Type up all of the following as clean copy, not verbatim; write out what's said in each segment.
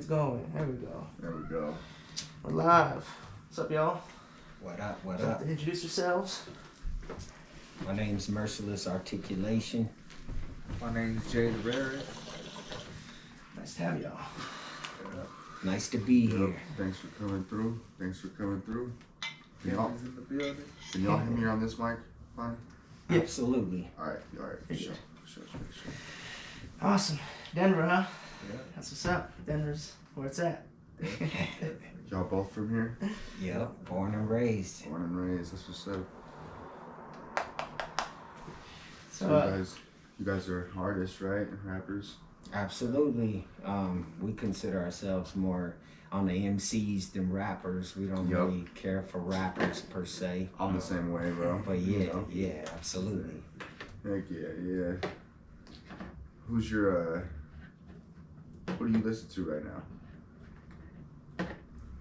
going. There we go. There we go. We're live. What's up, y'all? What up, what up? Introduce yourselves. My name's Merciless Articulation. My name's Jay the Rarest. Nice to have y'all. Nice to be here. Thanks for coming through. Can Cameras in the building. y'all hear me on this mic? Fine? Yeah. Absolutely. Alright, for Yeah. sure. Awesome. Denver, huh? Yeah. That's what's up. Denver's where it's at. Y'all both from here? Yep, born and raised. Born and raised, that's what's up. So, You guys are artists, right? Rappers? Absolutely. We consider ourselves more on the Emcees than rappers. We don't Yup. really care for rappers per se. I'm the same way, bro. But You yeah, know? yeah, absolutely. Heck yeah. Who's your, what do you listen to right now?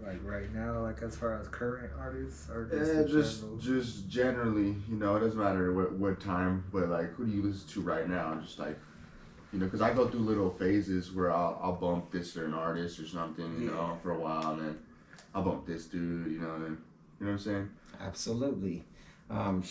Like right now, like as far as current artists or Yeah, just in general? just generally, it doesn't matter what time, but like, who do you listen to right now? Just like, because I go through little phases where I'll bump this certain artist or something, for a while, and then I'll bump this dude, and then, you know what I'm saying? Absolutely. I'm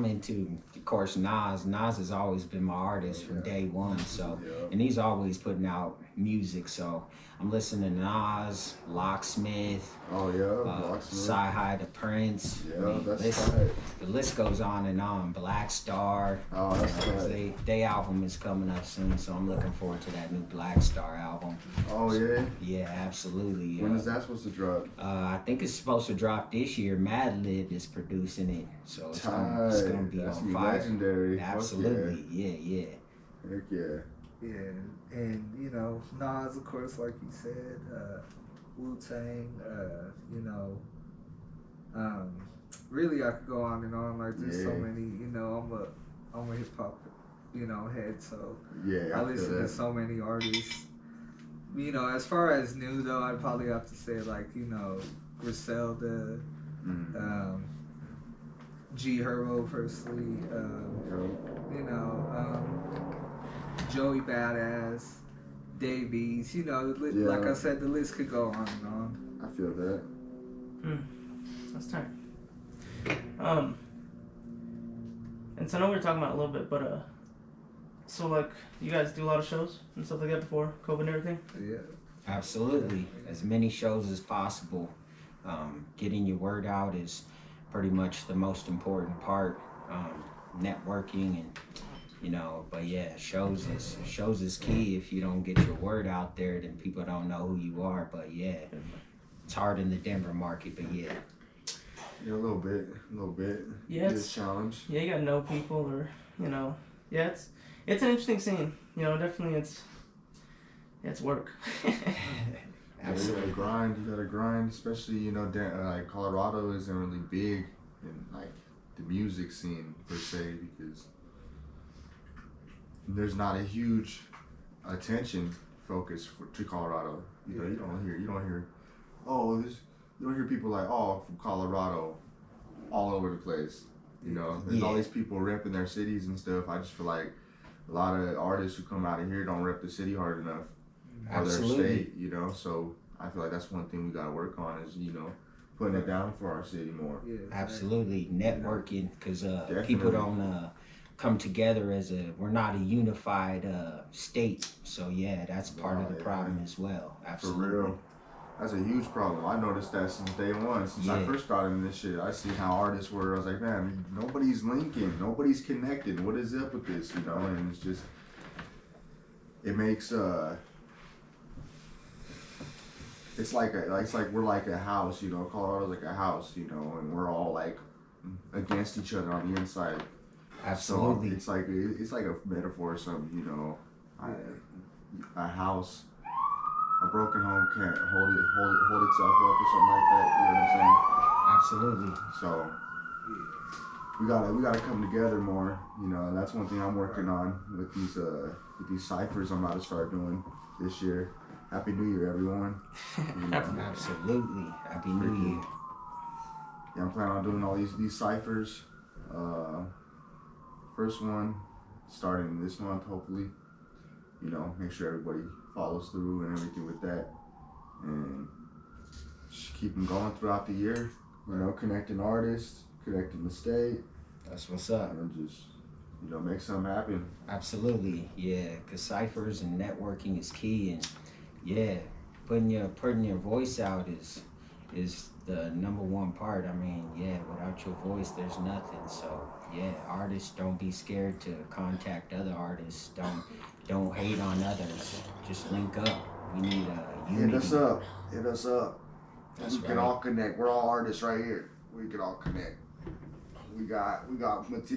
into, of course, Nas. Nas has always been my artist from day one, so, and he's always putting out music, so I'm listening to Nas, Locksmith, Oh yeah, Locksmith. Sci-Hi the Prince. Yeah, that's right. The list goes on and on. Black Star. Oh, that's right. They album is coming up soon, so I'm looking forward to that new Black Star album. Oh yeah. Yeah, absolutely. When is that supposed to drop? I think it's supposed to drop this year. Madlib is producing it, so it's gonna be That's on fire. legendary. Absolutely, yeah. Heck yeah. Yeah, and Nas, of course, like you said, Wu-Tang, really I could go on and on. Like there's so many, I'm a hip hop, head, so Yeah, I listen to so many artists. As far as new though, I'd probably have to say like Griselda, G Herbo personally, Joey Badass, Davies, like I said, the list could go on and on. I feel that. that's tight. And so I know we were talking about it a little bit, but so like you guys do a lot of shows and stuff like that before COVID and everything. Yeah. Absolutely. As many shows as possible. Getting your word out is pretty much the most important part. Networking and but yeah, shows is key. If you don't get your word out there, then people don't know who you are. But yeah, it's hard in the Denver market, but yeah. Yeah, a little bit. Yeah, it's a challenge. Yeah, you gotta know people, or yeah, it's an interesting scene. Definitely it's work. You gotta grind, especially, like Colorado isn't really big in like the music scene per se, because there's not a huge attention focus to Colorado. You don't hear you don't hear people like, from Colorado all over the place. There's all these people repping their cities and stuff. I just feel like a lot of artists who come out of here don't rep the city hard enough. Or their state, so I feel like that's one thing we gotta work on is, putting it down for our city more. Yeah, absolutely. Networking, because people don't come together we're not a unified state, so yeah, that's part of the problem as well. Absolutely. For real. That's a huge problem. I noticed that since day one. Since I first got into this shit, I see how artists were. I was like, man, nobody's linking, nobody's connected. What is up with this, And it's just, it makes it's like we're like a house, Colorado's like a house, and we're all like against each other on the inside. Absolutely. So it's like a metaphor or something, a house, a broken home can't hold itself up or something like that. You know what I'm saying? Absolutely. So we gotta come together more, and that's one thing I'm working on with these ciphers I'm about to start doing this year. Happy New Year, everyone. Absolutely. Happy New Year. Yeah, I'm planning on doing all these ciphers. First one starting this month, hopefully. Make sure everybody follows through and everything with that. and just keep them going throughout the year. You know, connecting artists, connecting the state, That's what's up. and just make something happen. Absolutely, yeah. Cause ciphers and networking is key, and yeah, putting your voice out is the number one part. I mean, yeah, without your voice, there's nothing. So yeah, artists, don't be scared to contact other artists. Don't hate on others. Just link up. We need unity. Hit us up. Hit us up. That's We can right. all connect. We're all artists right here. We can all connect. We got Merciless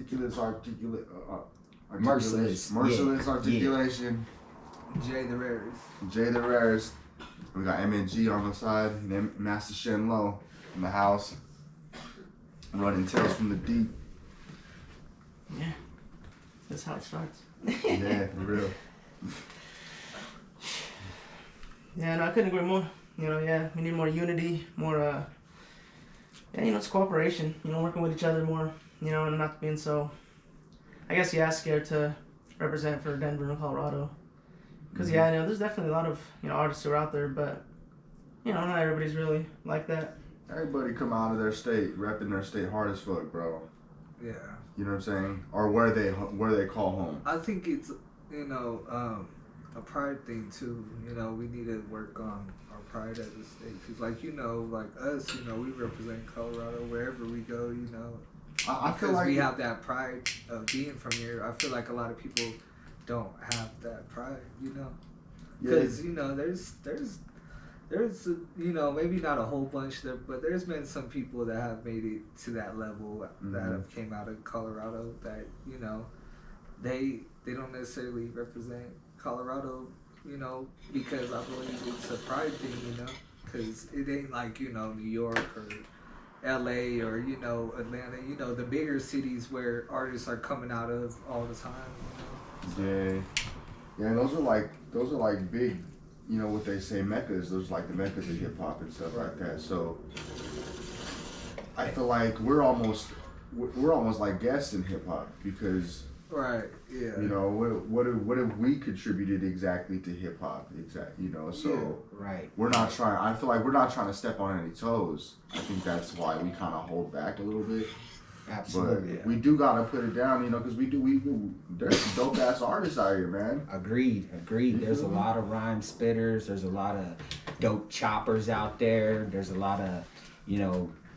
Merciless, Merciless yeah, Articulation. Jay the Rarest. Jay the Rarest. We got MNG on the side. And then Master Shen Lo in the house. Running Tales from the Deep. Yeah. That's how it starts. Yeah, for real. Yeah, no, I couldn't agree more. Yeah, we need more unity, more, it's cooperation, working with each other more, and not being so, I guess, scared to represent for Denver and Colorado. Because, there's definitely a lot of, artists who are out there, but, not everybody's really like that. Everybody come out of their state, repping their state hard as fuck, bro. Yeah. You know what I'm saying? Or where they call home. I think it's, a pride thing too. We need to work on our pride as a state. Cause like us, we represent Colorado wherever we go. I feel Because like we have that pride of being from here. I feel like a lot of people don't have that pride. yeah, Because there's maybe not a whole bunch there, but there's been some people that have made it to that level that have came out of Colorado that they don't necessarily represent Colorado, because I believe it's a pride thing, because it ain't like New York or LA or Atlanta, the bigger cities where artists are coming out of all the time. Yeah, and those are like big, what they say meccas. Those are like the meccas of hip hop and stuff like that. So I feel like we're almost like guests in hip hop because Right. Yeah. What have we contributed exactly to hip hop? So Right. we're not trying. I feel like we're not trying to step on any toes. I think that's why we kind of hold back a little bit. Absolutely. But we do gotta put it down, because we there's some dope ass artists out here, man. Agreed. There's a lot of rhyme spitters. There's a lot of dope choppers out there. There's a lot of,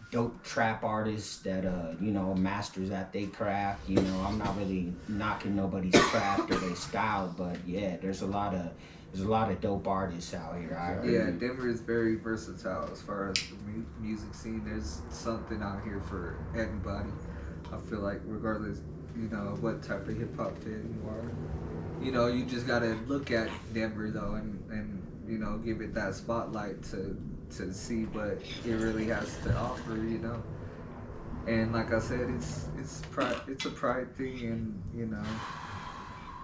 dope trap artists that, masters at their craft. I'm not really knocking nobody's craft or their style, but yeah, there's a lot of dope artists out here. I agree. Yeah, Denver is very versatile as far as the music scene. There's something out here for everybody. I feel like regardless, of what type of hip hop fan you are, you just gotta look at Denver though, and give it that spotlight to see what it really has to offer. And like I said, it's a pride thing, and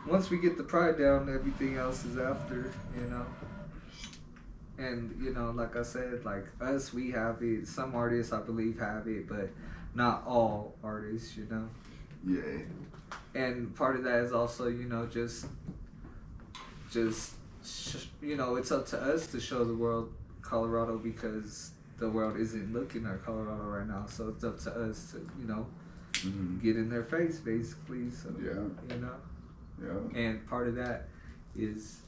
once we get the pride down, everything else is after, And like I said, like us, we have it. Some artists, I believe, have it, but not all artists, Yeah. And part of that is also, it's up to us to show the world Colorado, because the world isn't looking at Colorado right now. So it's up to us to, get in their face, basically. So Yeah. Yeah. And part of that is,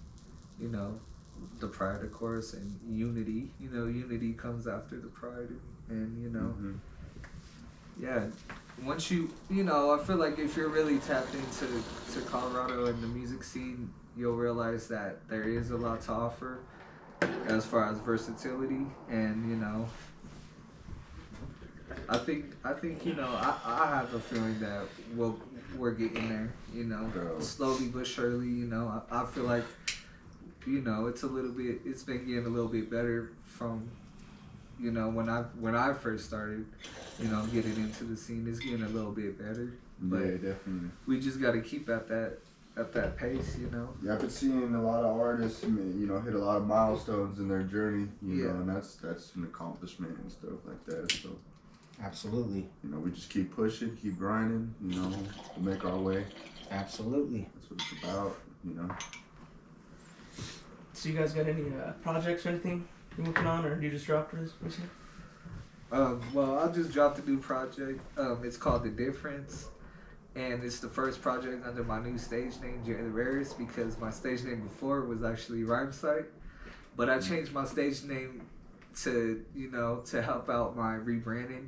the pride, of course, and unity. Unity comes after the pride, and yeah. Once I feel like if you're really tapped into Colorado and the music scene, you'll realize that there is a lot to offer as far as versatility, and I think I have a feeling that we're getting there, slowly but surely. I feel like it's been getting a little bit better from when I first started getting into the scene. It's getting a little bit better, but Yeah, definitely. we just got to keep at that pace. Yeah, I've been seeing a lot of artists, hit a lot of milestones in their journey, and that's an accomplishment and stuff like that. So, Absolutely. we just keep pushing, keep grinding, we'll make our way. Absolutely. That's what it's about, So you guys got any projects or anything you working on, or you just dropped this recently? Well, I just dropped a new project. It's called The Difference, and it's the first project under my new stage name, Rarest, because my stage name before was actually Rhymesite, but I changed my stage name to, to help out my rebranding.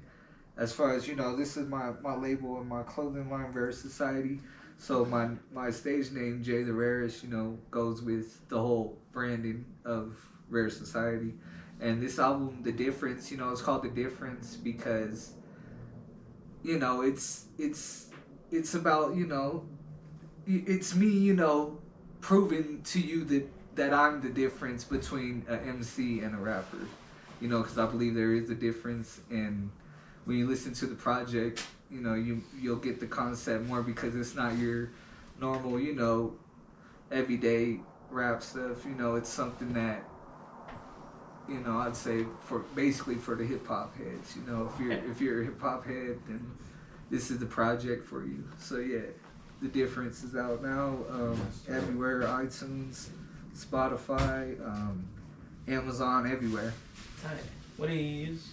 As far as, this is my label and my clothing line, Rarest Society. So my stage name, Jay the Rarest, goes with the whole branding of Rarest Society. And this album, The Difference, it's called The Difference because, it's about, it's me, proving to you that I'm the difference between an MC and a rapper. Because I believe there is a difference, and when you listen to the project, you'll get the concept more because it's not your normal, everyday rap stuff. It's something that, I'd say basically for the hip hop heads. If you're a hip hop head, then this is the project for you. So yeah, The Difference is out now, everywhere: iTunes, Spotify, Amazon, everywhere. Alright. What do you use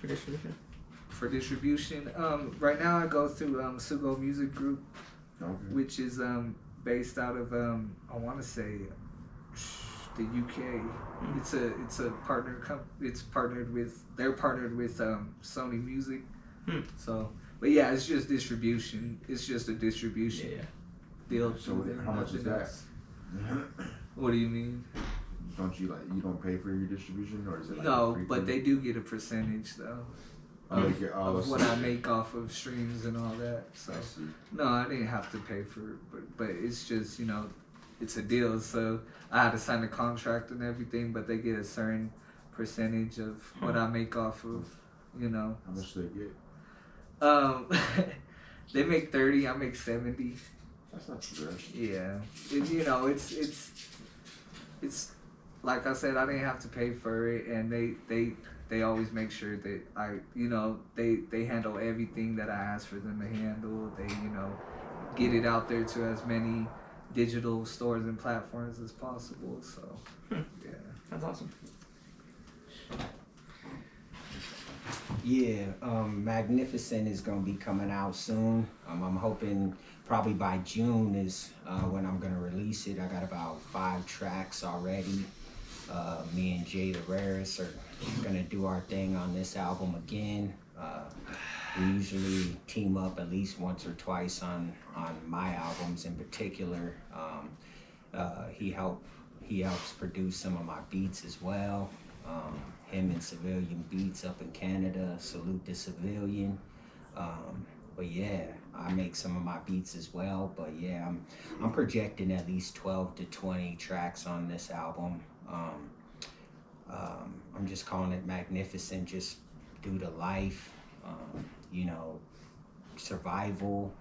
for distribution? For distribution, right now I go through Sugo Music Group, which is based out of I want to say the UK. It's a partner they're partnered with Sony Music. So, but yeah, it's just distribution. It's just a distribution deal. So how much is that? What do you mean? Don't you you don't pay for your distribution, or is it No, but they do get a percentage though. Of what I make off of streams and all that. So no, I didn't have to pay for it, but it's just, it's a deal. So I had to sign a contract and everything, but they get a certain percentage of what I make off of, How much do they get? They make 30, I make 70. That's not too bad. Yeah. It's like I said, I didn't have to pay for it, and they always make sure that they handle everything that I ask for them to handle. They, get it out there to as many digital stores and platforms as possible. So, yeah. That's awesome. Yeah, Magnificent is going to be coming out soon. I'm hoping probably by June is when I'm going to release it. I got about 5 tracks already. Me and Jay the Rarest are going to do our thing on this album again. We usually team up at least once or twice on my albums in particular. He helps produce some of my beats as well. Him and Civilian Beats up in Canada. Salute the Civilian. But yeah, I make some of my beats as well. But yeah, I'm projecting at least 12 to 20 tracks on this album. I'm just calling it Magnificent just due to life, survival,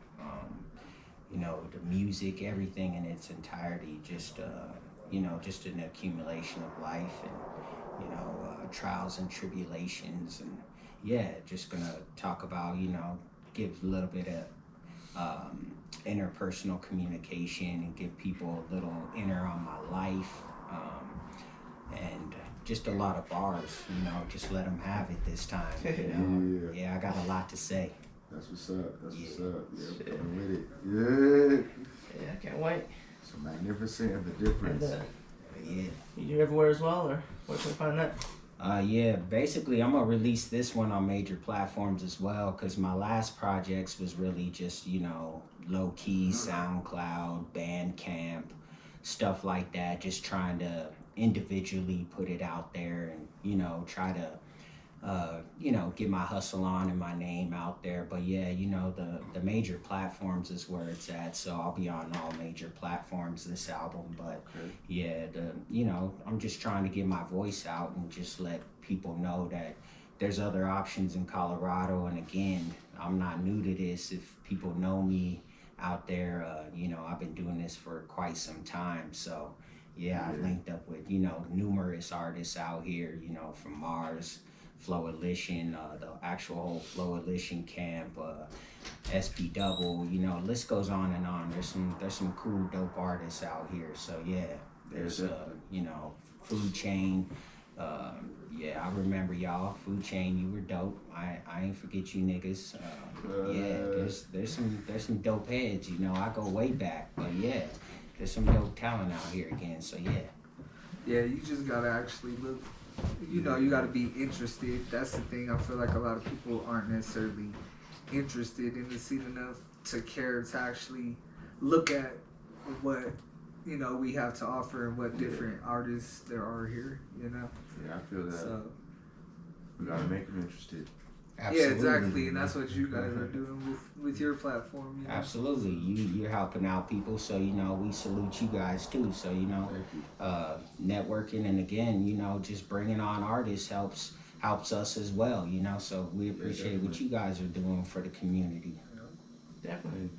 the music, everything in its entirety, just an accumulation of life and, trials and tribulations. And yeah, just gonna talk about, give a little bit of interpersonal communication and give people a little inner on my life. And just a lot of bars, just let them have it this time. Yeah, I got a lot to say. That's what's up. What's up. Yeah, coming with it. Yeah. Yeah, I can't wait. So Magnificent and The Difference. Yeah. You everywhere as well, or where can we find that? Yeah, basically I'm gonna release this one on major platforms as well, because my last projects was really just, low-key SoundCloud, Bandcamp, stuff like that, just trying to individually put it out there and, try to, get my hustle on and my name out there. But yeah, the major platforms is where it's at, so I'll be on all major platforms this album. But yeah, I'm just trying to get my voice out and just let people know that there's other options in Colorado. And again, I'm not new to this. If people know me out there, I've been doing this for quite some time. So yeah, I've linked up with, numerous artists out here, from Mars, Floelition, the actual whole Floelition camp, SP Double, list goes on and on. There's some cool, dope artists out here. So yeah, there's Food Chain, Yeah, I remember y'all. Food Chain, you were dope. I ain't forget you niggas. Yeah, there's some dope heads. You know, I go way back, but yeah, there's some dope talent out here again. So yeah. Yeah, you just gotta actually look. You know, you gotta be interested. That's the thing. I feel like a lot of people aren't necessarily interested in the scene enough to care to actually look at what we have to offer and what different artists there are here. You know. Yeah, I feel that. So. We gotta make them interested. Absolutely. Yeah, exactly, and that's what you guys are doing with your platform. You know? Absolutely, you're helping out people, so we salute you guys too. So Thank you. Networking and again, just bringing on artists helps us as well. So we appreciate what you guys are doing for the community. Definitely.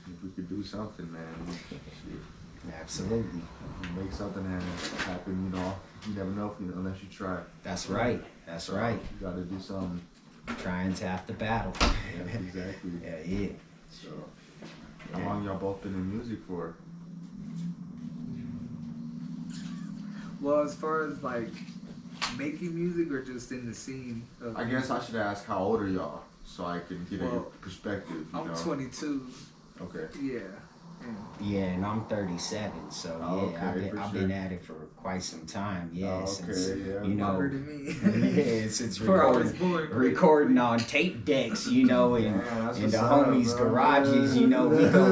If we could do something, man, shit. Absolutely. Make something happen. You never know unless you try. That's right. That's right. You gotta do something. Trying's half the battle. Yeah, exactly. Yeah. So, how long y'all both been in music for? Well, as far as like making music or just in the scene? I guess I should ask how old are y'all so I can get a perspective. I'm 22. Okay. Yeah. Yeah, and I'm 37, so I've been at it for quite some time. Yeah, since Longer than me. Since recording on tape decks, in the homies' garages,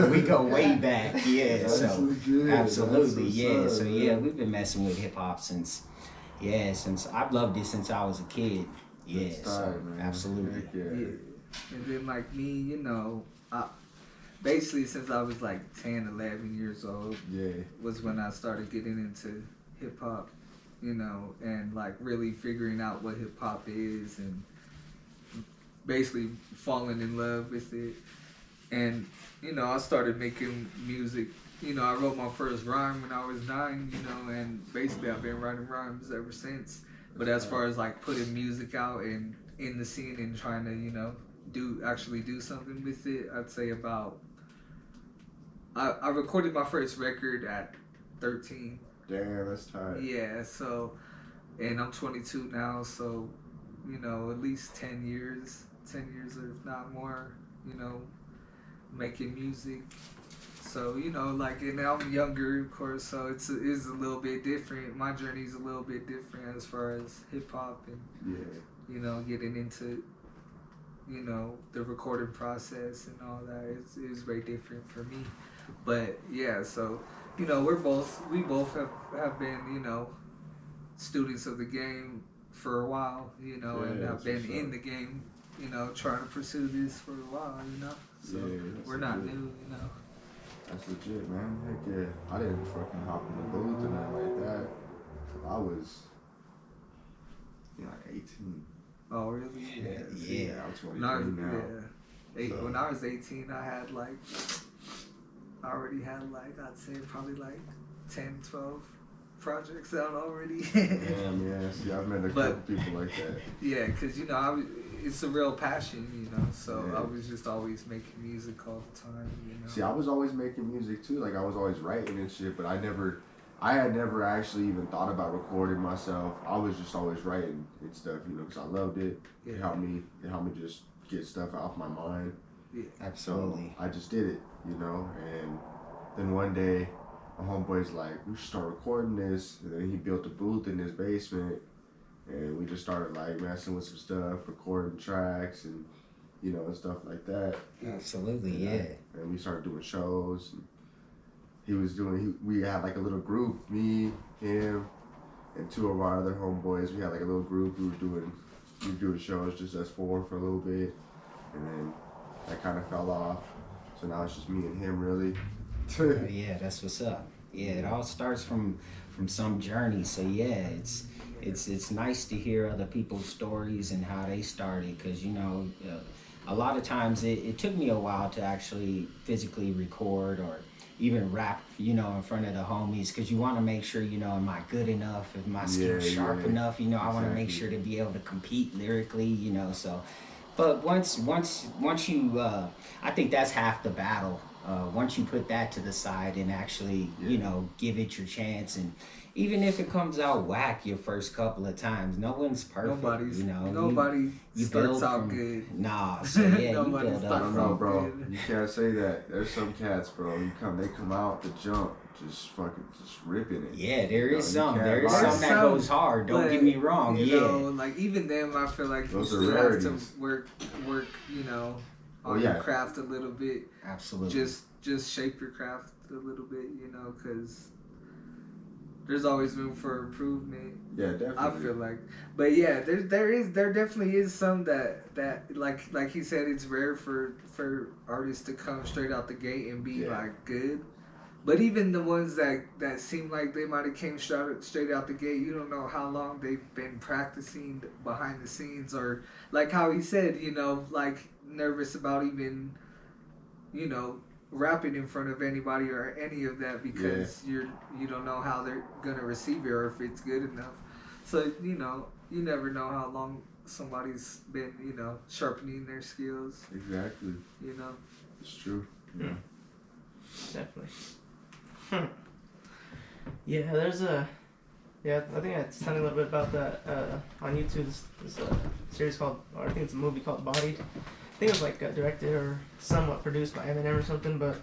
we go way back. Yeah, so absolutely, yeah. So we've been messing with hip hop since I've loved it since I was a kid. Yeah, so absolutely. Yeah. And then like me, basically since I was like 10, 11 years old, was when I started getting into hip hop, and like really figuring out what hip hop is and basically falling in love with it. And, I started making music. I wrote my first rhyme when I was 9, and basically I've been writing rhymes ever since. But as far as like putting music out and in the scene and trying to, do something with it, I'd say about I recorded my first record at 13. Damn, that's tight. Yeah, so, and I'm 22 now, so, at least 10 years if not more, making music. So, and I'm younger, of course, so it is a little bit different. My journey's a little bit different as far as hip hop and, getting into, the recording process and all that. It's very different for me. But yeah, so we both have been students of the game for a while, and have been in the game, trying to pursue this for a while, So we're not new, That's legit, man. Heck yeah. I didn't fucking hop in the booth and nothing like that. I was like 18. Oh really? Yeah. I'm 23 now. Yeah. So. When I was 18, I already had I'd say probably 10, 12 projects out already. Damn, yeah. See, I've met a couple people like that. Yeah, because, it's a real passion, so I was just always making music all the time, See, I was always making music too. Like, I was always writing and shit, but I had never actually even thought about recording myself. I was just always writing and stuff, because I loved it. Yeah. It helped me just get stuff off my mind. Yeah. Absolutely. So I just did it, and then one day my homeboy's like, we should start recording this, and then he built a booth in his basement, and we just started messing with some stuff, recording tracks and and stuff like that. Absolutely, And we started doing shows. And we had a little group, me, him, and 2 of our other homeboys. We had a little group. We were doing shows just us 4 for a little bit, and then that kind of fell off. So now it's just me and him, really. Yeah, that's what's up. Yeah, it all starts from some journey. So yeah, it's nice to hear other people's stories and how they started, because a lot of times it took me a while to actually physically record or even rap, in front of the homies, because you want to make sure, am I good enough? Is my skill sharp enough? I want to make sure to be able to compete lyrically, so. But once you, I think that's half the battle, Once you put that to the side and actually, you know, give it your chance, and even if it comes out whack your first couple of times, no one's perfect. Nobody's, you know, nobody you starts build out from, good. Nah, so yeah, you Nobody build I up don't starts from. know, bro. good. You can't say that. There's some cats, bro. They come out the jump, just ripping it. Yeah, there You is know, you some. can't There is lie. some that Some, goes hard. Don't but, get me wrong. You Yeah, know, like even them, I feel like Those you are still have to rarities. work. You know, Oh, on yeah. your craft a little bit. absolutely. Just shape your craft a little bit. You know, because there's always room for improvement. Yeah, definitely. I feel like, but yeah, there definitely is some that like he said, it's rare for artists to come straight out the gate and be like good. But even the ones that seem like they might have came straight out the gate, you don't know how long they've been practicing behind the scenes, or like how he said, you know, like nervous about even, you know, rapping in front of anybody or any of that because you don't know how they're gonna receive it or if it's good enough. So you know, you never know how long somebody's been, you know, sharpening their skills. Exactly. You know. It's true. Yeah. Definitely. Yeah, there's a. Yeah, I think I was telling you a little bit about that on YouTube. This series called, or I think it's a movie called Bodied. I think it was like directed or somewhat produced by Eminem or something. But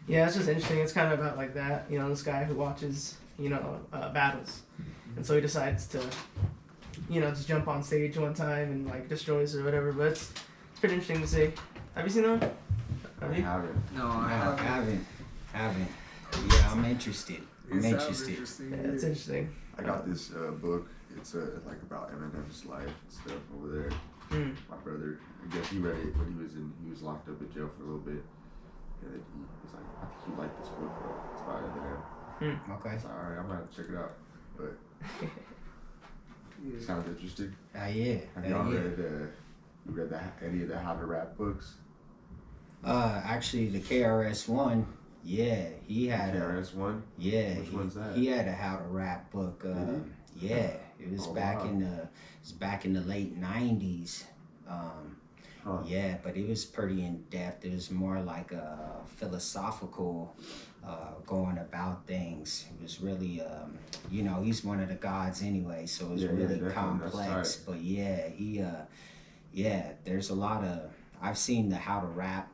yeah, it's just interesting. It's kind of about like that. You know, this guy who watches, you know, battles, and so he decides to, you know, just jump on stage one time and like destroys or whatever. But it's pretty interesting to see. Have you seen that? Have you? I haven't. No, No, I haven't. haven't. Yeah, I'm interested. I'm It sounds interested. interesting. Yeah, it's interesting. I got this book. It's like about Eminem's life and stuff over there. Mm. My brother, I guess he read it when he was locked up in jail for a little bit. And then he was like, I think you like this book, bro. It's about Eminem. Okay. It's like, alright, I'm gonna check it out. But Yeah. sounds interesting. Yeah. Have y'all read any of the How to Rap books? Actually, the KRS One. Yeah, he had KRS One. Yeah, Which one's that? He had a How to Rap book. Yeah, it was back wow. in the late '90s. Yeah, but it was pretty in depth. It was more like a philosophical going about things. It was really, you know, he's one of the gods anyway, so it was really definitely. complex. But yeah, yeah, there's a lot of. I've seen the How to Rap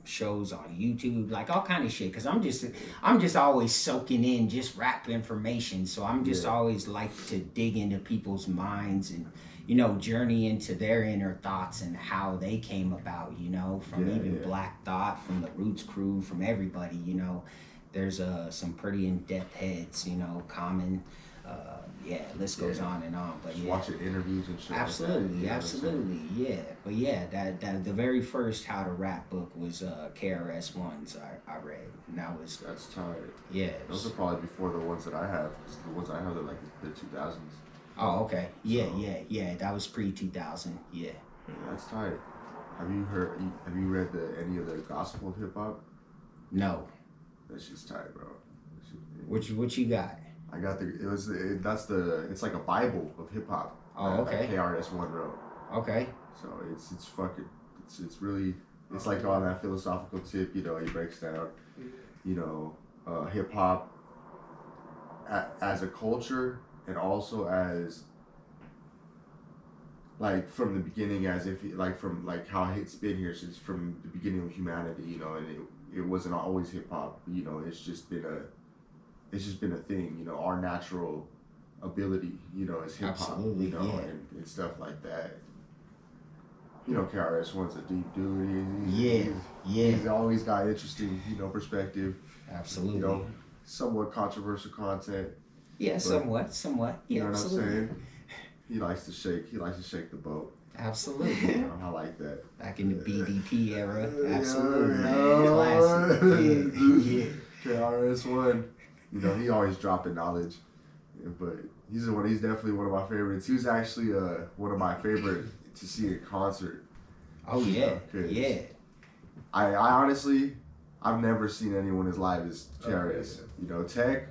shows on YouTube, like all kind of shit. Cause I'm just always soaking in just rap information. So I'm just always like to dig into people's minds and, you know, journey into their inner thoughts and how they came about. You know, from Black Thought, from the Roots crew, from everybody. You know, there's some pretty in-depth heads. You know, Common. List goes on and on, but just watching interviews and shit. Absolutely, like that, absolutely, yeah. But yeah, that the very first How to Rap book was KRS One's I read, and That's tight. yeah. Those are probably before the ones that I have. 'Cause the ones I have are like the 2000s. Oh, okay. Yeah, So- yeah. That was pre-2000. Yeah. That's tight. Have you read any of the Gospel of Hip Hop? No. That shit's tight, bro. What you got? I got it's like a Bible of hip hop. Oh, okay. That KRS One wrote. Okay. So it's really like on that philosophical tip. You know, he breaks down, you know, hip hop as a culture and also as like from the beginning, as if like from like how it's been here since from the beginning of humanity. You know, and it wasn't always hip hop. You know, it's just been a thing, you know, our natural ability, you know, is hip hop, Absolutely, you know, yeah. and stuff like that. You know, KRS One's a deep dude. He's always got interesting, you know, perspective. Absolutely. You know, somewhat controversial content. Yeah, somewhat. Yeah, You know absolutely. what I'm saying? He likes to shake the boat. Absolutely. You know, I like that. Back in the BDP era. Absolutely. Yeah. Classic. Yeah. KRS One. You know, he always dropping knowledge, but he's definitely one of my favorites. He was actually one of my favorite to see in concert. Oh yeah, yeah. I honestly, I've never seen anyone as live as KRS. You know, Tech.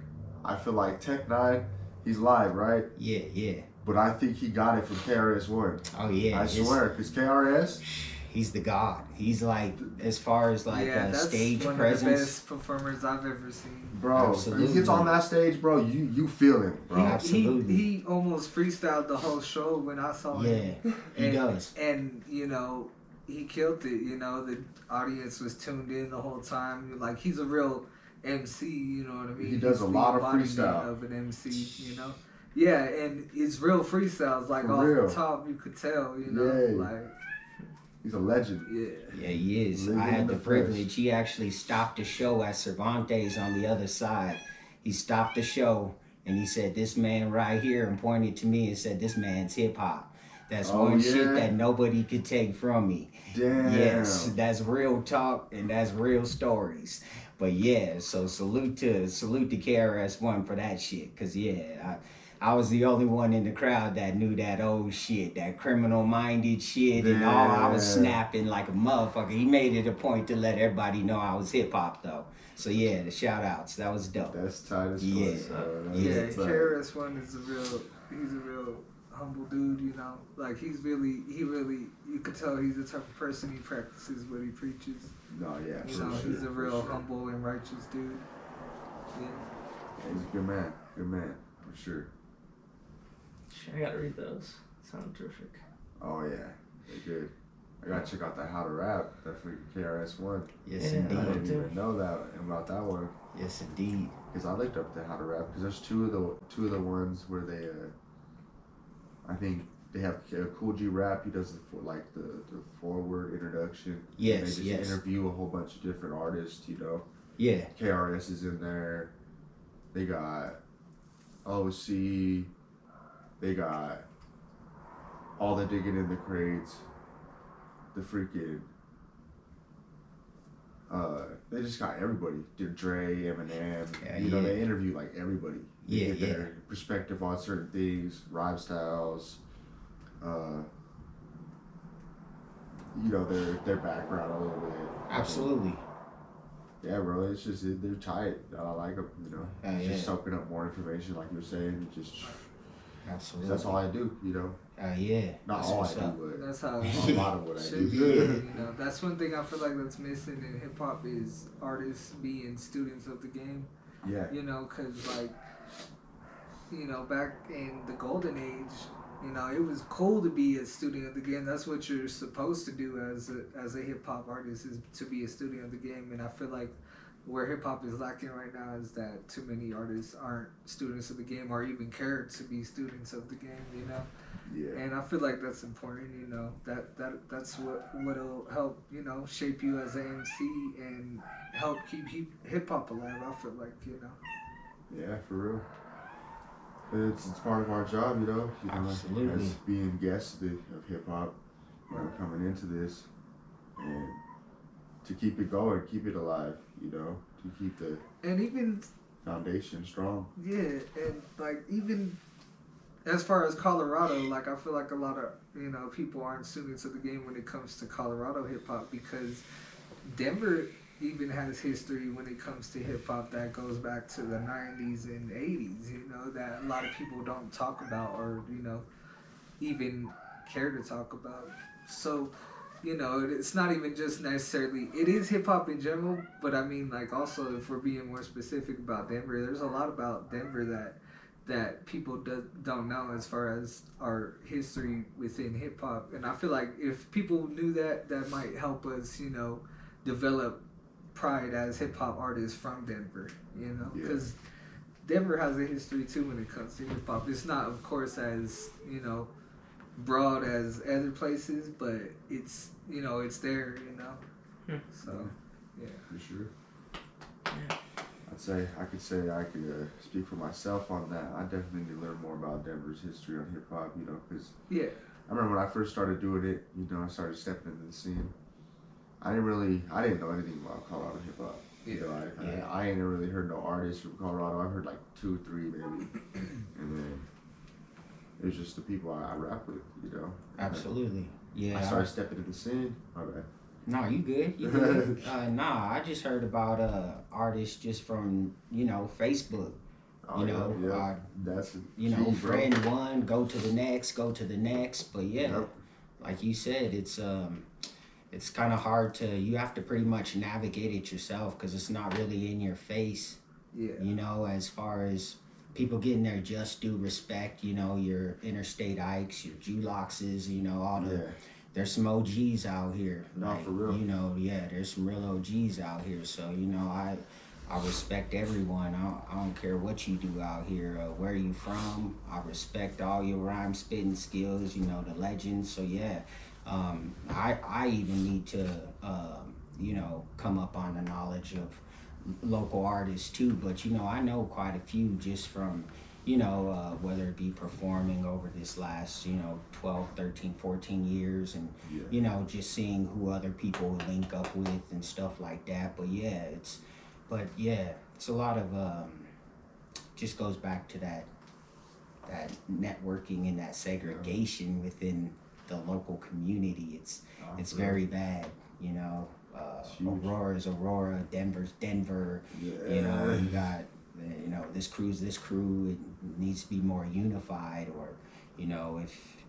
I feel like Tech 9, he's live, right? Yeah. But I think he got it from KRS One. Oh yeah. I swear, because KRS, he's the god. He's like, as far as like that's stage one presence. of the best performers I've ever seen. Bro, Absolutely. he gets on that stage, bro. You feel him, bro. Absolutely. He almost freestyled the whole show when I saw him. Yeah, he does. And you know, he killed it. You know, the audience was tuned in the whole time. Like, he's a real MC. You know what I mean? He does He's a lot of the embodiment freestyle. of an MC. You know. Yeah, and it's real freestyles. Like For off real. the top, you could tell. You know, Yeah. like He's a legend. yeah. Yeah, he is. Living I had in the the flesh. privilege. He actually stopped the show at Cervantes on the other side. He stopped the show and he said, "This man right here," and pointed to me and said, "This man's hip hop. That's Oh, one yeah? shit that nobody could take from me." Damn. Yes, that's real talk and that's real stories. But yeah, so salute to KRS-One for that shit. Cause yeah, I was the only one in the crowd that knew that old shit, that criminal-minded shit, and all. I was Yeah. snapping like a motherfucker. He made it a point to let everybody know I was hip-hop, though. So yeah, the shout-outs, that was dope. That's tight as Yeah. fuck. bro. That's Yeah, tight. KRS-One is he's a real humble dude, you know. Like, he really, you could tell he's the type of person, he practices what he preaches. No, yeah, You for know, sure, he's a for real sure. humble and righteous dude. Yeah. Yeah, he's a good man. Good man, for sure. I gotta read those. Sound terrific. Oh yeah, they're good. I gotta check out that How to Rap. That freaking KRS-One. Yes, Yeah, I indeed. didn't too. even know that about that one. Yes, indeed. Because I looked up the How to Rap. Because there's two of the ones where they, I think they have Cool G Rap. He does the forward introduction. Yes, And they just yes. interview a whole bunch of different artists. You know, Yeah, KRS is in there. They got OC. They got all the digging in the crates. The freaking. They just got everybody. Dre, Eminem. Yeah, you know, yeah. they interview like everybody. They Yeah, get yeah. their perspective on certain things, rhyme styles, you know, their background a little bit. absolutely. Yeah, bro. It's just they're tight. I like them. You know, Yeah. just soaking up more information, like you were saying. Just Absolutely. that's all I do. You know, Yeah. not That's all I what's up. do, but That's how a lot of what I should do. be. You know, that's one thing I feel like that's missing in hip hop is artists being students of the game. Yeah. You know, because like, you know, back in the golden age, you know, it was cool to be a student of the game. That's what you're supposed to do as a hip hop artist, is to be a student of the game. And I feel like where hip hop is lacking right now is that too many artists aren't students of the game or even care to be students of the game. You know. Yeah. And I feel like that's important, you know, that's what'll help, you know, shape you as an MC and help keep hip hop alive. I feel like, you know. Yeah, for real. It's part of our job, you know. Absolutely. As being guests of hip hop, you know, coming into this, and to keep it going, keep it alive, you know, to keep the And even, foundation strong. yeah, and like even as far as Colorado, like I feel like a lot of, you know, people aren't students of the game when it comes to Colorado hip hop, because Denver even has history when it comes to hip hop that goes back to the 90s and 80s, you know, that a lot of people don't talk about or, you know, even care to talk about. So, you know, it's not even just necessarily, it is hip hop in general, but I mean, like, also if we're being more specific about Denver, there's a lot about Denver that people don't know as far as our history within hip hop. And I feel like if people knew that might help us, you know, develop pride as hip hop artists from Denver, you know, Yeah. because Denver has a history too when it comes to hip hop. It's not, of course, as, you know, broad as other places, but it's, you know, it's there, you know. So, yeah. For sure. Yeah. I could speak for myself on that. I definitely need to learn more about Denver's history on hip hop, you know, because Yeah. I remember when I first started doing it, you know, I started stepping into the scene. I didn't know anything about Colorado hip hop. You know, I ain't really heard no artists from Colorado. I heard like 2 or 3 maybe, and then it was just the people I rap with, you know. Absolutely. Yeah. I started stepping into the scene. My bad. No, you good. You good. Nah, I just heard about artists just from, you know, Facebook. Oh, You know, yeah. That's You know, key, bro. friend one, go to the next. But yeah, Yep. like you said, it's it's kind of hard to, you have to pretty much navigate it yourself because it's not really in your face. Yeah. You know, as far as people getting their just due respect, you know, your Interstate Ikes, your Juloxes, you know, all the, there's some OGs out here. No, like, for real. You know, yeah, there's some real OGs out here. So, you know, I respect everyone. I don't care what you do out here, where you from. I respect all your rhyme spitting skills, you know, the legends. So, yeah, I even need to, you know, come up on the knowledge of local artists too, but you know, I know quite a few just from, you know, whether it be performing over this last, you know, 12, 13, 14 years and, you know, just seeing who other people link up with and stuff like that. But yeah, it's a lot of, just goes back to that networking and that segregation within the local community. It's very bad, you know. Aurora's Aurora, Denver's Denver. Yeah. You know, you got, you know, this crew's this crew. It needs to be more unified. Or, you know,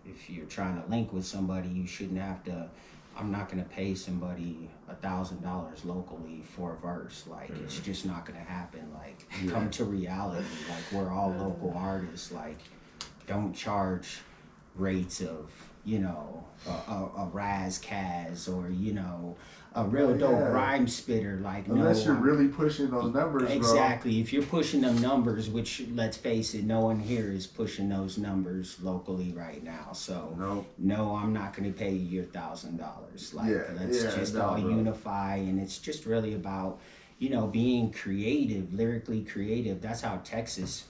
if you're trying to link with somebody, you shouldn't have to. I'm not gonna pay somebody $1,000 locally for a verse. Like, it's just not gonna happen. Like, come to reality. Like, we're all local artists. Like, don't charge rates of, you know, a Raz Kaz or, you know, a real dope rhyme spitter. Like, unless you're really pushing those numbers, exactly. Bro. If you're pushing them numbers, which, let's face it, no one here is pushing those numbers locally right now. So no, I'm not going to pay you your $1,000. Like, let's just all unify, and it's just really about, you know, being creative, lyrically creative. That's how Texas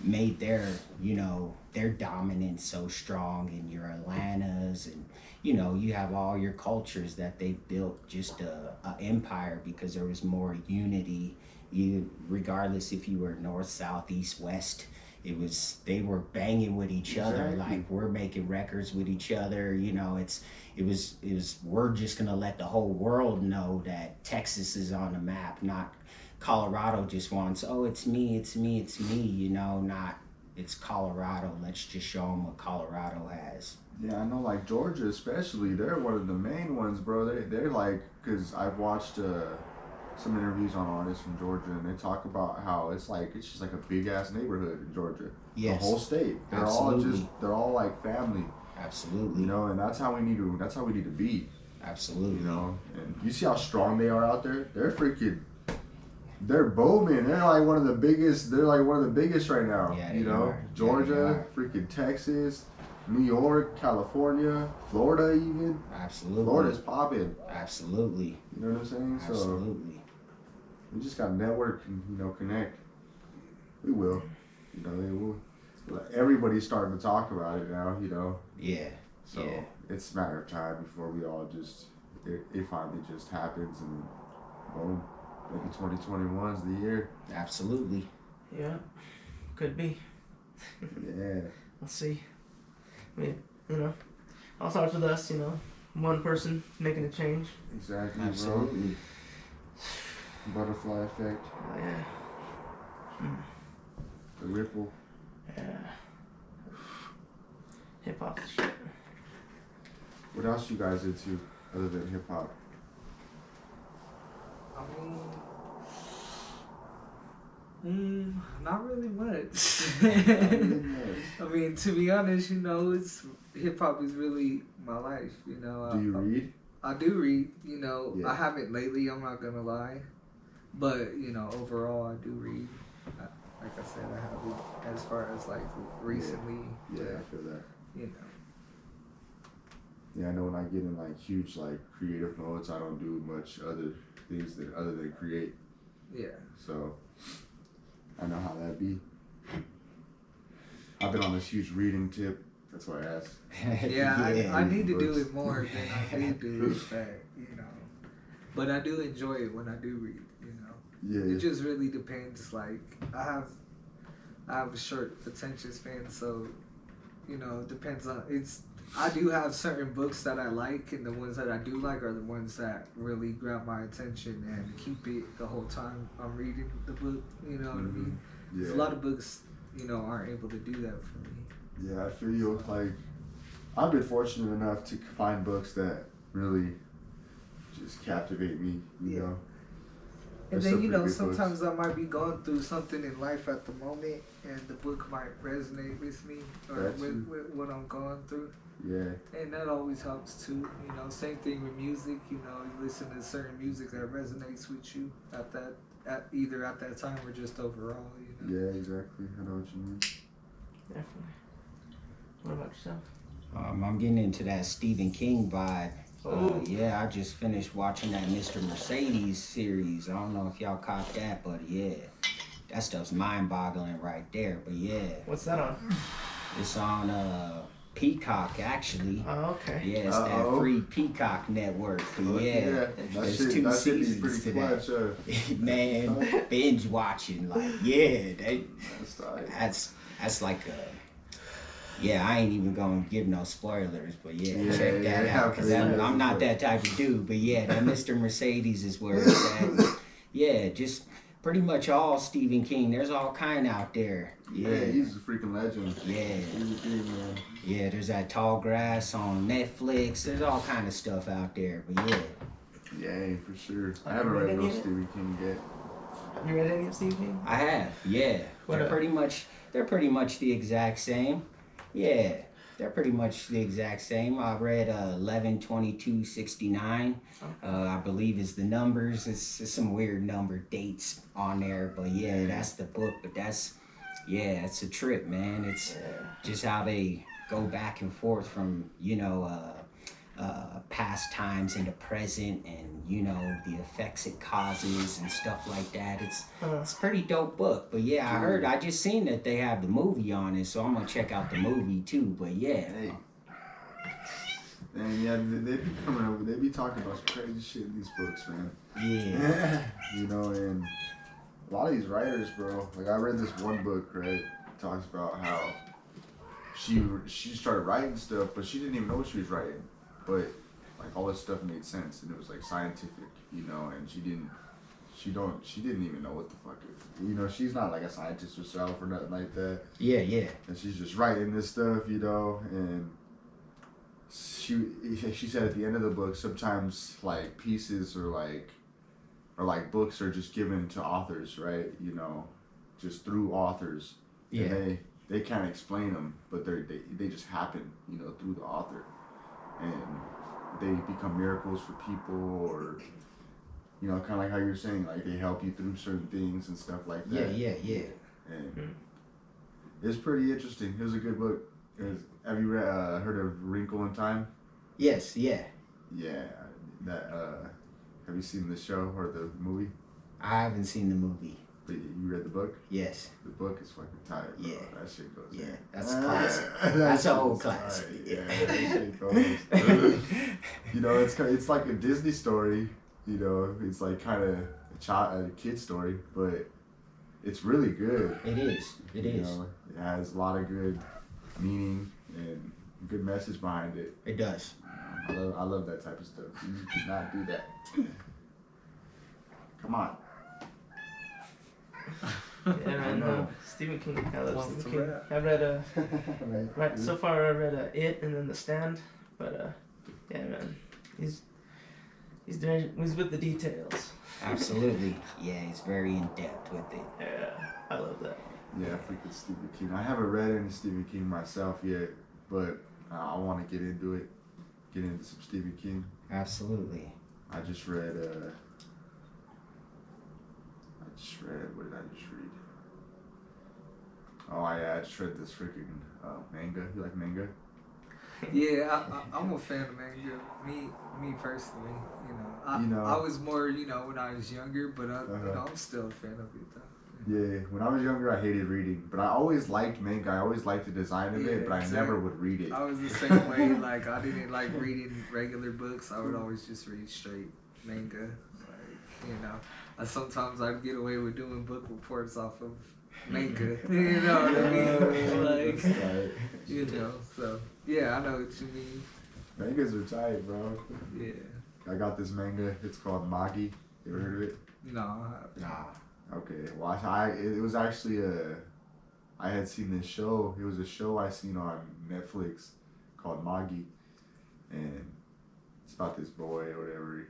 made their, you know, their dominance so strong in your Atlantas, and, you know, you have all your cultures that they built just a empire because there was more unity. You, regardless if you were north, south, east, west, they were banging with each other. Like, we're making records with each other. You know, it was we're just gonna let the whole world know that Texas is on the map, not Colorado just wants, oh, it's me, you know, not it's Colorado. Let's just show them what Colorado has. Yeah, I know, like Georgia especially, they're one of the main ones, bro. They're like, because I've watched some interviews on artists from Georgia, and they talk about how it's just like a big ass neighborhood in Georgia. Yes. The whole state. They're all like family. Absolutely. You know, and that's how we need to be. Absolutely. You know, and you see how strong they are out there? They're booming. They're like one of the biggest right now. Yeah, you know, Georgia, freaking Texas, New York, California, Florida even. Absolutely. Florida's popping. Absolutely. You know what I'm saying? Absolutely. So we just got to network and, you know, connect. We will. You know, they will. Everybody's starting to talk about it now, you know. Yeah. So it's a matter of time before we all just, it finally just happens and boom. Maybe 2021 is the year. Absolutely. Yeah, could be. Yeah. Let's see. I mean, you know, all starts with us, you know, one person making a change. Exactly, absolutely. Bro. Butterfly effect. Oh, yeah. The ripple. Yeah. Hip hop is shit. What else you guys into other than hip hop? Not really much. I mean, to be honest, you know, hip hop is really my life. You know. Do you read? I do read. You know, I haven't lately. I'm not gonna lie, but you know, overall, I do read. Like I said, I have as far as like recently. Yeah, I feel that. You know. Yeah, I know when I get in like huge like creative modes, I don't do much other things other than create. Yeah. So I know how that be. I've been on this huge reading tip. That's why I asked. I need to do it more than I did do it back, you know. But I do enjoy it when I do read, you know. Yeah. It just really depends. Like I have a short attention span, so you know, it depends on I do have certain books that I like, and the ones that I do like are the ones that really grab my attention and keep it the whole time I'm reading the book, you know what I mean? Yeah. A lot of books, you know, aren't able to do that for me. Yeah, I feel you. Like, I've been fortunate enough to find books that really just captivate me, you know. And There's then, some you pretty know, good books. sometimes I might be going through something in life at the moment, and the book might resonate with me or That's with what I'm going through. Yeah. And that always helps too. You know, same thing with music. You know, you listen to certain music that resonates with you either at that time or just overall. You know. Yeah, exactly. I know what you mean. Definitely. What about yourself? I'm getting into that Stephen King vibe. Oh. Yeah, I just finished watching that Mr. Mercedes series. I don't know if y'all caught that, but yeah, that stuff's mind-boggling right there. But yeah, What's that on? it's on Peacock actually. Oh, okay. Yeah, it's that free Peacock network. But yeah, That there's shit, 2 that shit be seasons pretty to that. clutch. Man, binge watching, like, yeah, That's tight. that's like a. Yeah, I ain't even gonna give no spoilers, but yeah, check that yeah, out, because yeah, I'm not that type of dude. But yeah, that Mr. Mercedes is where it's at. Yeah, just pretty much all Stephen King. There's all kind out there. Yeah, he's a freaking legend. Yeah. He's a big man. Yeah, there's that Tall Grass on Netflix. There's all kind of stuff out there. But yeah. Yeah, for sure. I Have you haven't read read no any of it? Stephen King yet. Have you read any of Stephen King? I have, yeah. What They're up? pretty much the exact same. Yeah, they're pretty much the exact same. I read 11/22/69. I believe is the numbers. It's some weird number dates on there, but yeah, that's the book. But it's a trip, man. It's just how they go back and forth from past times into present, and the effects it causes and stuff like that. It's a pretty dope book. But yeah, I just seen that they have the movie on it, so I'm gonna check out the movie too. But yeah. Hey. And yeah, they be coming over. They be talking about some crazy shit in these books, man. Yeah. And a lot of these writers, bro. Like I read this one book, right? It talks about how she started writing stuff, but she didn't even know what she was writing. But like all this stuff made sense, and it was like scientific, and she didn't even know what the fuck it. She's not like a scientist herself or nothing like that. Yeah. And she's just writing this stuff, and she said at the end of the book, sometimes like pieces or like books are just given to authors, right? Just through authors. Yeah. And they can't explain them, but they just happen, through the author. And they become miracles for people, or kind of like how you're saying, like they help you through certain things and stuff like that. Yeah. And it's pretty interesting. It was a good book. Have you heard of Wrinkle in Time? Yes, yeah. Yeah. Have you seen the show or the movie? I haven't seen the movie. But you read the book? Yes. The book is fucking tight, bro. Yeah. That shit goes Yeah, in. that's classic. That's an old classic. Yeah, that shit goes. It's like a Disney story. It's like kind of a kid story, but it's really good. It is. It is. It has a lot of good meaning and good message behind it. It does. I love that type of stuff. You cannot do that. Come on. Yeah, man. know. Stephen King. I love Wants Stephen to King. rap. I read Right. so far I read It and then The Stand, but yeah, man, he's with the details. Absolutely. Yeah, he's very in depth with it. Yeah, I love that. Yeah, freaking Stephen King. I haven't read any Stephen King myself yet, but I want to get into it. Get into some Stephen King. Absolutely. I just read. What did I just read? Oh, I just read this freaking manga. You like manga? Yeah, I'm a fan of manga. Me personally, I was more, when I was younger, but I'm still a fan of it though. Yeah, when I was younger, I hated reading, but I always liked manga. I always liked the design of it, but I never would read it. I was the same way. Like I didn't like reading regular books. I would always just read straight manga. Sometimes I'd get away with doing book reports off of manga. You know what I mean? So yeah, I know what you mean. Mangas are tight, bro. Yeah. I got this manga. It's called Magi. You ever heard of it? No, I haven't. Nah. Okay. Well, it was actually I had seen this show. It was a show I seen on Netflix called Magi, and about this boy or whatever.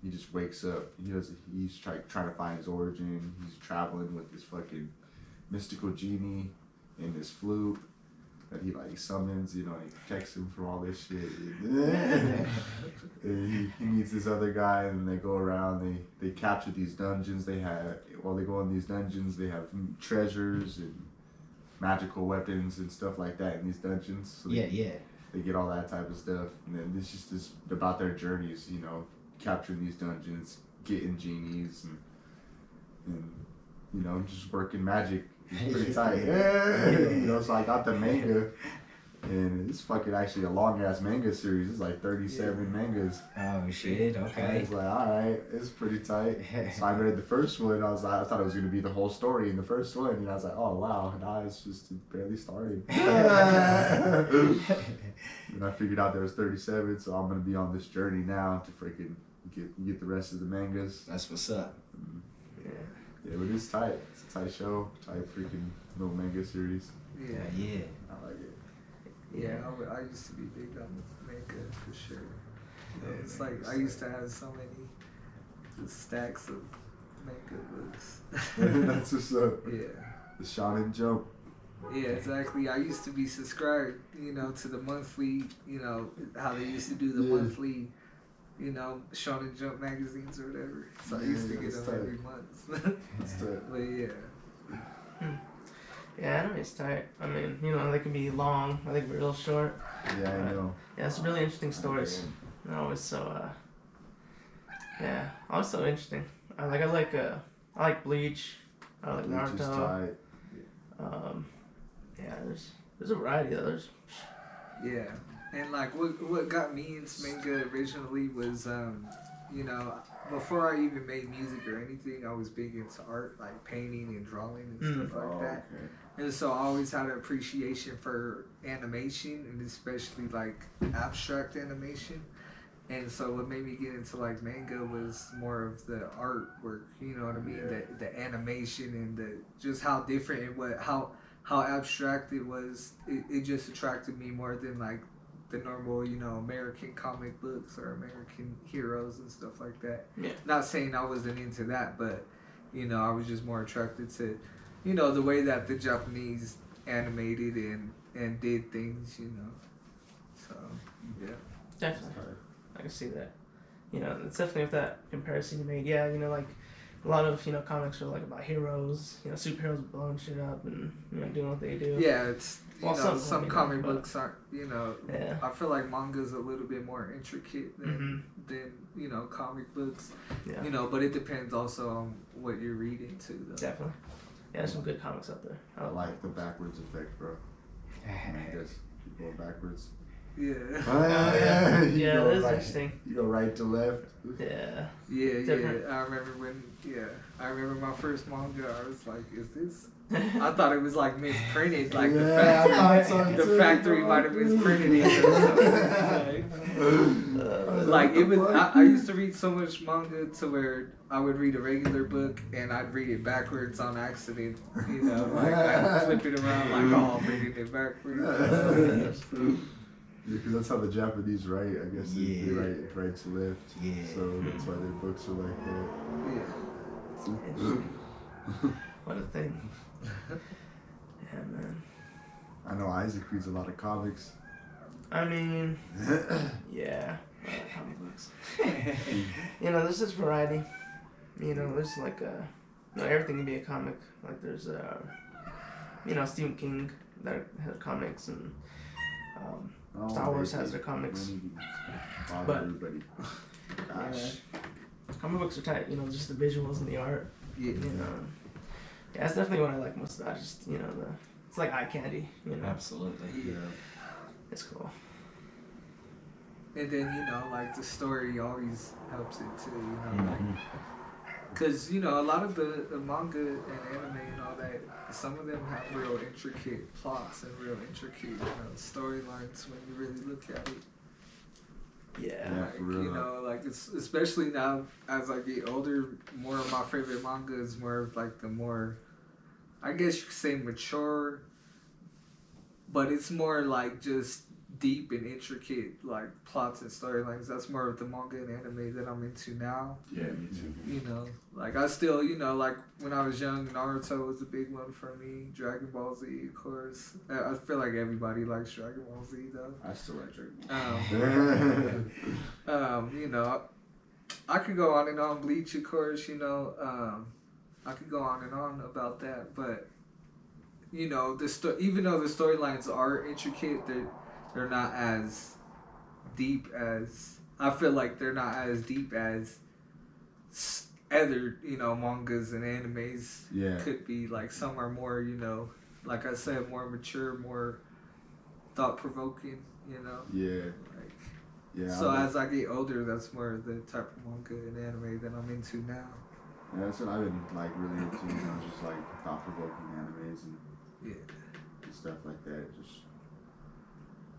He just wakes up. He's trying to find his origin. He's traveling with this fucking mystical genie in this flute that he like summons. You know, and he protects him from all this shit. And he meets this other guy, and they go around. They capture these dungeons. While they go in these dungeons, they have treasures and magical weapons and stuff like that in these dungeons. So they get all that type of stuff, and then it's just about their journeys, you know, capturing these dungeons, getting genies, and you know, just working magic. It's pretty tight. You know, so I got the manga, and it's fucking actually a long ass manga series. It's like 37 mangas. Oh shit! Okay. I was like, all right, it's pretty tight. So I read the first one. I thought it was gonna be the whole story in the first one, and I was like, oh wow, now it's just barely starting. And I figured out there was 37, so I'm gonna be on this journey now to freaking get the rest of the mangas. That's what's up. Yeah, but it's tight. It's a tight show, tight freaking little manga series. Yeah. I like it. Yeah, I used to be big on manga for sure. You know, it's like I used to have so many just stacks of manga books. That's what's up. Yeah. The Shonen Jump. Yeah, exactly. I used to be subscribed, you know, to the monthly, you know, how they used to do the monthly, you know, Shonen Jump magazines or whatever. So I used to get them every month. That's tight. But yeah. Yeah, anime's tight. I mean, you know, they can be long, I think real short. Yeah, I know. Yeah, it's really interesting stories. They're always so, always so interesting. I like Bleach. I like Bleach is Naruto. tight. Yeah, there's a variety of others. Yeah, and like what got me into manga originally was, you know, before I even made music or anything, I was big into art, like painting and drawing and stuff like that. Okay. And so I always had an appreciation for animation, and especially like abstract animation. And so what made me get into like manga was more of the artwork, you know what I mean? The animation and the just how different it was, how abstract it was. It just attracted me more than like the normal, you know, American comic books or American heroes and stuff like that. Yeah. Not saying I wasn't into that, but you know, I was just more attracted to, you know, the way that the Japanese animated and did things, you know. So yeah. Definitely. I can see that. You know, it's definitely with that comparison you made. Yeah, you know, like a lot of, you know, comics are like about heroes, you know, superheroes blowing shit up and, you know, doing what they do. Yeah, it's, you Well, know, some some anime, comic but- books aren't, you know, Yeah. I feel like manga's a little bit more intricate than, Mm-hmm. you know, comic books. Yeah. You know, but it depends also on what you're reading too, though. Definitely. Yeah, there's some good comics out there. I like the backwards effect, bro. Mangas, you go backwards. Yeah. Yeah, Yeah, that's interesting. You go right to left. Yeah. Yeah, Different. yeah. I remember my first manga. I was like, is this? I thought it was like misprinted, like the Yeah, I thought so factory. The too, factory bro. might have misprinted it. Or something. Like it was. I used to read so much manga to where I would read a regular book and I'd read it backwards on accident. You know, like I'd flip it around, like oh, I'm reading it backwards. Yeah, because that's how the Japanese write. I guess they Yeah. write right to left. Yeah. So that's why their books are like that. What a thing. Yeah, man. I know Isaac reads a lot of comics. I mean, yeah. Comic books. You know, there's this variety. You know, there's like you know, everything can be a comic. Like there's you know, Stephen King that has comics, and Star Wars has their comics. Bother But- everybody. Gosh. Comic books are tight. You know, just the visuals and the art. Yeah. You know, yeah, that's definitely what I like most about it. Just, you know, it's like eye candy. You know, Absolutely. Yeah. it's cool. And then, you know, like the story always helps it too, you know, like, cause, you know, a lot of the manga and anime and all that, some of them have real intricate plots and real intricate, you know, storylines when you really look at it. Yeah. Yeah. Like, for real. you know, like it's, especially now as I get older, more of my favorite manga is more of like the more, I guess you could say mature, but it's more like just deep and intricate like plots and storylines. That's more of the manga and anime that I'm into now. Yeah, me too. You know, like I still, you know, like when I was young, Naruto was a big one for me. Dragon Ball Z, of course. I feel like everybody likes Dragon Ball Z though. I still like Dragon Ball. You know, I could go on and on. Bleach, of course. You know, I could go on and on about that, but you know, even though the storylines are intricate, they're not as deep as I feel like they're not as deep as other, you know, mangas and animes could be. Like some are more, you know, like I said, more mature, more thought provoking. You know. Yeah. Like. Yeah. So as I get older, that's more the type of manga and anime that I'm into now. Yeah, that's what I've been like really into. You know, just like thought provoking animes and stuff like that. Just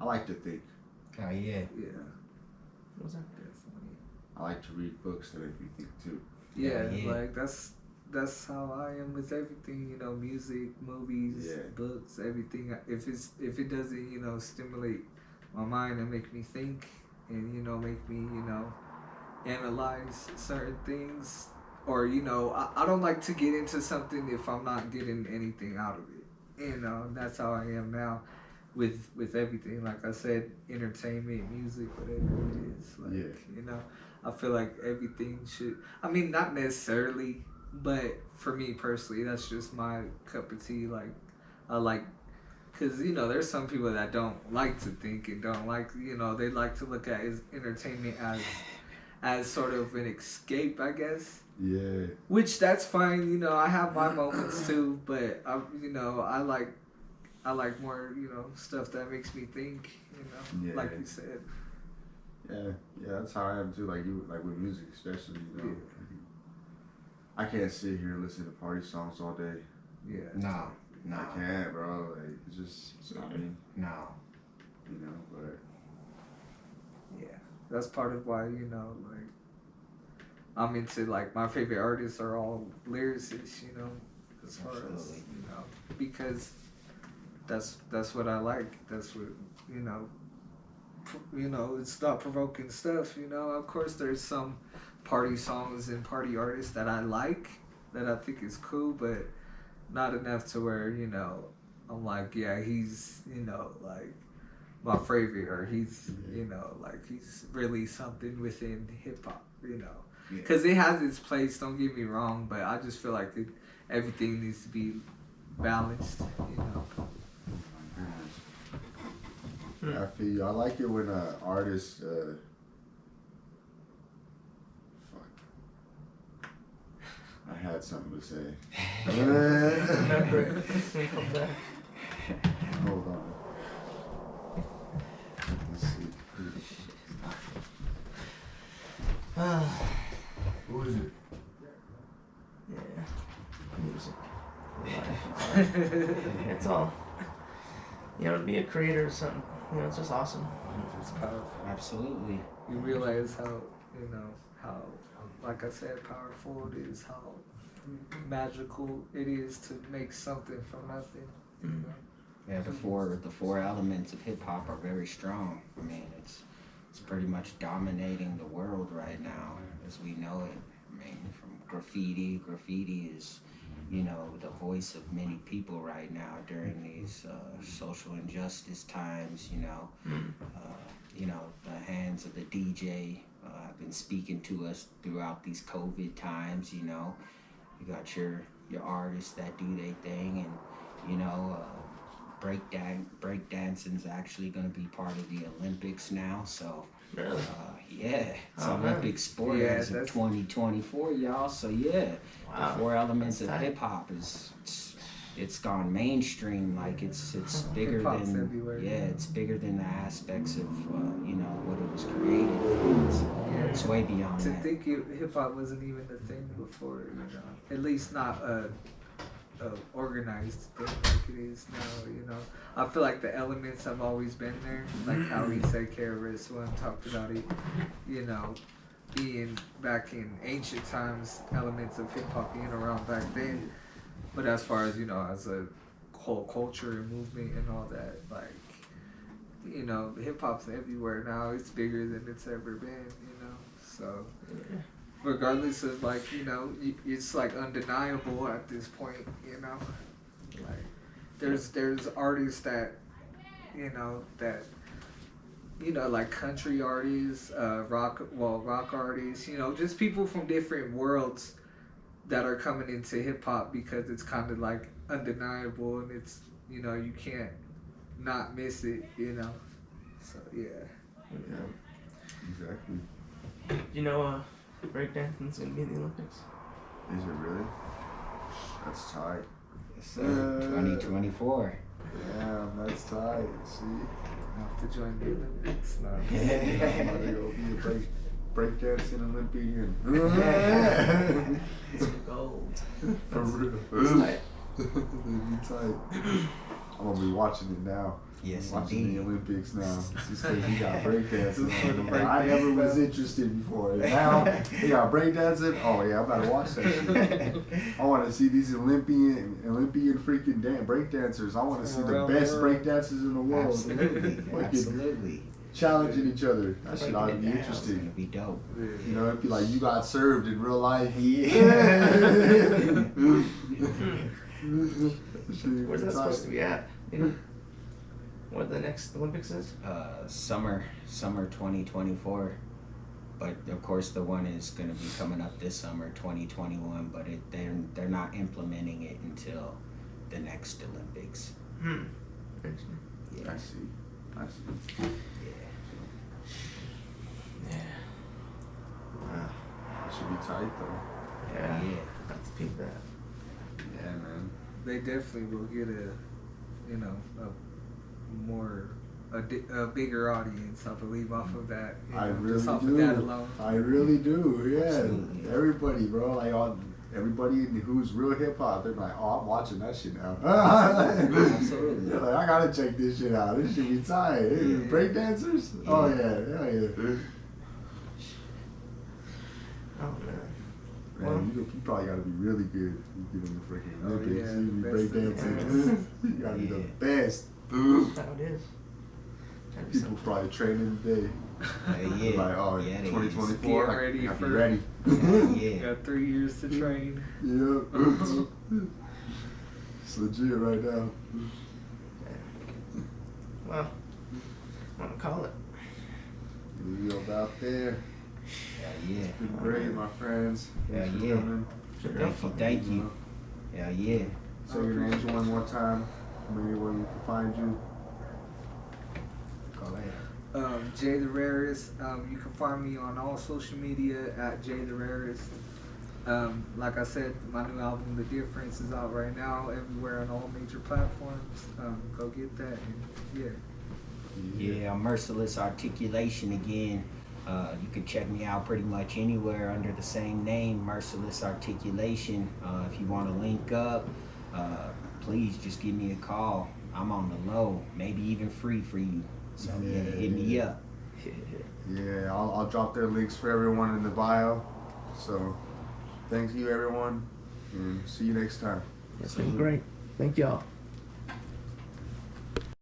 I like to think. Oh yeah. Yeah. What was that? Definitely. I like to read books that make me think too. Yeah, like that's how I am with everything, you know, music, movies, books, everything. If it doesn't, you know, stimulate my mind and make me think and, you know, make me, you know, analyze certain things, or, you know, I don't like to get into something if I'm not getting anything out of it. You know, that's how I am now with everything. Like I said, entertainment, music, whatever it is. Like, you know, I feel like everything should, I mean, not necessarily, but for me personally, that's just my cup of tea. Like, I like, because, you know, there's some people that don't like to think and don't like, you know, they like to look at entertainment as sort of an escape, I guess. Yeah. Which that's fine, you know, I have my moments too, but you know, I like more, you know, stuff that makes me think, you know, like you said. Yeah, that's how I am too. Like you, like with music, especially, you know. I can't sit here and listen to party songs all day. Yeah. No. I can't, bro. Like it's just, it's not me. No. You know, but yeah, that's part of why, you know, like I'm into, like, my favorite artists are all lyricists, you know, as far as, you know, because that's what I like. That's what, you know, it's thought-provoking stuff, you know. Of course, there's some party songs and party artists that I like, that I think is cool, but not enough to where, you know, I'm like, yeah, he's, you know, like, my favorite, or he's, you know, like, he's really something within hip-hop, you know. Because it has its place, don't get me wrong, but I just feel like everything needs to be balanced, you know. I feel you. I like it when artists I had something to say. Hold on. Let's see. Who is it? Yeah. Music. Life. It's all. You know, to be a creator or something, you know, it's just awesome. It's powerful. Absolutely. You realize how, you know, how, like I said, powerful it is, how magical it is to make something from nothing. You know? Yeah, the four elements of hip hop are very strong. I mean, it's pretty much dominating the world right now as we know it. I mean, from graffiti is, you know, the voice of many people right now during these social injustice times. You know, the hands of the DJ have been speaking to us throughout these COVID times. You know, you got your artists that do their thing, and you know, break dancing's actually going to be part of the Olympics now. So really, it's Olympic sport as of 2024, y'all. So the four elements of hip hop it's gone mainstream. Like it's bigger than everywhere. It's bigger than the aspects of you know what it was created for. It's way beyond to that. think hip hop wasn't even a thing before, you know, at least not a organized thing like it is now. You know, I feel like the elements have always been there, like how he said Rarest one talked about it, you know, being back in ancient times, elements of hip hop being around back then. But as far as, you know, as a whole culture and movement and all that, like, you know, hip hop's everywhere now. It's bigger than it's ever been, you know. So, regardless of like, you know, it's like undeniable at this point, you know. Like, there's artists that, you know, like country artists, rock artists, you know, just people from different worlds that are coming into hip hop because it's kind of like undeniable and it's, you know, you can't not miss it, you know. So yeah. Exactly. You know, breakdancing's gonna be in the Olympics. Is it really? That's tight. Yes, sir. 2024. Yeah, that's tight. See? I have to join the Olympics now. I'm about to go be a breakdancing Olympian. It's gold. For real. It's tight. It'd be tight. I'm gonna be watching it now. Yes, watching indeed. the Olympics now. Just because he got breakdancing. Just for the break I never dance was stuff. interested before. Now he got breakdancing. Oh yeah, I'm about to watch that shit. I want to see these Olympian freaking breakdancers. I want to see the Around the best world. breakdancers in the world. Absolutely. Fucking Absolutely. challenging each other. That shit ought to be It's gonna interesting. be dope. You know, it'd be like you got served in real life. Where's that supposed to be at? What the next Olympics is? Summer 2024. But of course, the one is going to be coming up this summer, 2021. But they're not implementing it until the next Olympics. Interesting. Yeah. I see. Yeah. Wow. That should be tight though. Yeah. Yeah. Have to peep that. Yeah, man. They definitely will get a bigger audience, I believe, off of that. You I know, really just off do. of that alone. I really do. Yeah. Absolutely. Everybody, bro. Like everybody who's real hip hop, they're like, oh, I'm watching that shit now. Absolutely. They're like, I gotta check this shit out. This should be tight. Yeah. Break dancers? Yeah. Oh yeah, hell yeah. Oh man. Man, you probably gotta be really good. You get in the freaking Oh, Olympics. yeah, You be the break best of the dancing. You gotta be the Yeah. best. That's how it is. Trying to be People something. probably training today. Yeah. Like, oh, Yeah, they 2024. Get ready I gotta be for- ready. Yeah. Got 3 years to train. Yeah. It's legit right now. Well, I'm gonna call it. You about there. Yeah. It's been great, my friends. Yeah, Thanks for yeah. coming. Thank you. Yeah, yeah. Say your names one more time. Maybe where we can find you. Go ahead. Jay the Rarest. You can find me on all social media at Jay the Rarest. Like I said, my new album, The Difference, is out right now everywhere on all major platforms. Go get that. And Yeah, Merciless Articulation again. You can check me out pretty much anywhere under the same name, Merciless Articulation. If you want to link up, please just give me a call. I'm on the low, maybe even free for you. So yeah, hit me up. Yeah, I'll drop their links for everyone in the bio. So, thank you everyone, and see you next time. It's been great. Thank y'all.